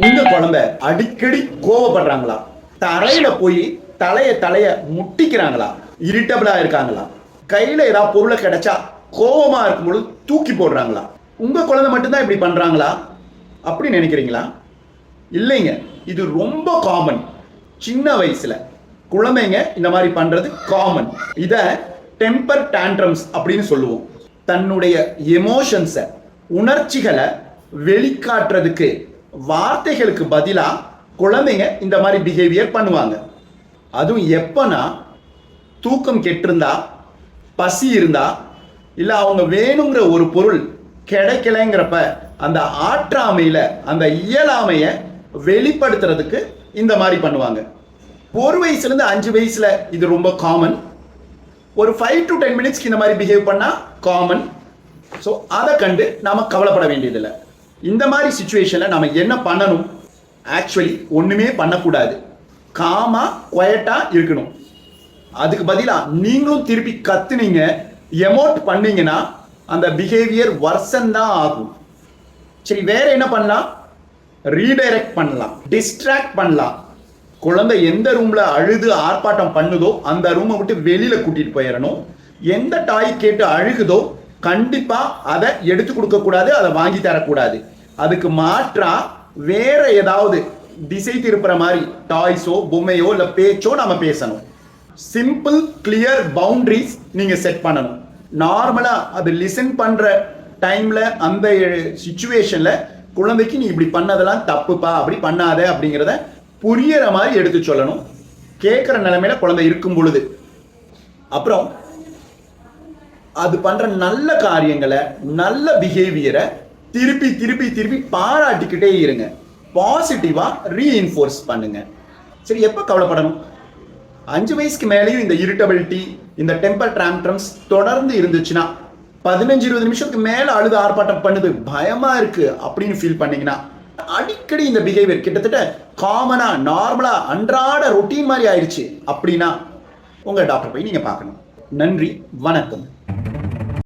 உங்க குழந்தை அடிக்கடி கோவப்படுறாங்களா? தரையில போய் தலைய முட்டிக்கிறாங்களா? இரிட்டபிளா இருக்காங்களா? கையில ஏதாவது பொருளை கிடைச்சா கோவமா இருக்கும்போது தூக்கி போடுறாங்களா? உங்க குழந்தை மட்டும்தான் இப்படி பண்றாங்களா அப்படி நினைக்கிறீங்களா? இல்லைங்க, இது ரொம்ப காமன். சின்ன வயசுல குழந்தைங்க இந்த மாதிரி பண்றது காமன். இத டெம்பர் டான்ட்ரம்ஸ் அப்படின்னு சொல்லுவோம். தன்னுடைய எமோஷன்ஸை, உணர்ச்சிகளை வெளிக்காட்டுறதுக்கு வார்த்தைகளுக்கு பதிலா குழந்தைங்க இந்த மாதிரி பிஹேவியர் பண்ணுவாங்க. அதுவும் எப்பனா தூக்கம் கெட்டிருந்தா, பசி இருந்தா, இல்ல அவங்க வேணுங்கிற ஒரு பொருள் கிடைக்கலங்கிறப்ப அந்த ஆற்றாமையில அந்த இயலாமைய வெளிப்படுத்துறதுக்கு இந்த மாதிரி பண்ணுவாங்க. 1 வயசுல இருந்து 5 வயசுல இது ரொம்ப காமன். ஒரு 5 to 10 மினிட்ஸ்க்கு இந்த மாதிரி பிஹேவ் பண்ணா காமன். ஸோ அதை கண்டு நாம கவலைப்பட வேண்டியதில்லை. இந்த மாதிரி சுச்சுவேஷன்ல நம்ம என்ன பண்ணணும்? ஆக்சுவலி ஒண்ணுமே பண்ணக்கூடாது. காமா குவைட்டா இருக்கணும். அதுக்கு பதிலா நீங்களும் திருப்பி கத்துனீங்க, எமோட் பண்ணீங்கன்னா அந்த பிஹேவியர் வர்சன் தான் ஆகும். சரி, வேற என்ன பண்ணலாம்? ரீடைரக்ட் பண்ணலாம், டிஸ்ட்ராக்ட் பண்ணலாம். குழந்தை எந்த ரூம்ல அழுது ஆர்ப்பாட்டம் பண்ணுதோ அந்த ரூமை விட்டு வெளியில கூட்டிட்டு போயிடணும். எந்த டாய் கேட்டு அழுகுதோ கண்டிப்பா அதை எடுத்து கொடுக்க கூடாது, அதை வாங்கி தரக்கூடாது. அதுக்கு மாற்றா வேற ஏதாவது திசை திருப்புற மாதிரி டாய்ஸோ பொம்மையோ இல்ல பேச்சோ நம்ம பேசணும். சிம்பிள் கிளியர் பவுண்டரிஸ் நீங்க செட் பண்ணணும். நார்மலா அது லிசன் பண்ற டைம்ல அந்த சிச்சுவேஷன்ல குழந்தைக்கு நீ இப்படி பண்ணதெல்லாம் தப்புப்பா, அப்படி பண்ணாத அப்படிங்கிறத புரியற மாதிரி எடுத்து சொல்லணும். கேட்கிற நிலைமையில குழந்தை இருக்கும் பொழுது. அப்புறம் அது பண்ற நல்ல காரியங்களை, நல்ல பிஹேவியரை திருப்பி திருப்பி திருப்பி பாராட்டிக்கிட்டே இருங்க. பாசிட்டிவா ரீஇன்ஃபோர்ஸ் பண்ணுங்க. சரி, எப்ப கவலைப்படணும்? 5 வயசுக்கு மேலேயும் இந்த இரிட்டபிலிட்டி, இந்த டெம்பர் டான்ட்ரம்ஸ் தொடர்ந்து இருந்துச்சுன்னா, 15-20 நிமிஷத்துக்கு மேல அழுது ஆர்ப்பாட்டம் பண்ணுது, பயமா இருக்கு அப்படின்னு ஃபீல் பண்ணீங்கன்னா, அடிக்கடி இந்த பிஹேவியர் கிட்டத்தட்ட காமனா, நார்மலா, அன்றாட ரொட்டீன் மாதிரி ஆயிடுச்சு அப்படின்னா உங்க டாக்டர் போய் நீங்க பார்க்கணும். நன்றி, வணக்கம்.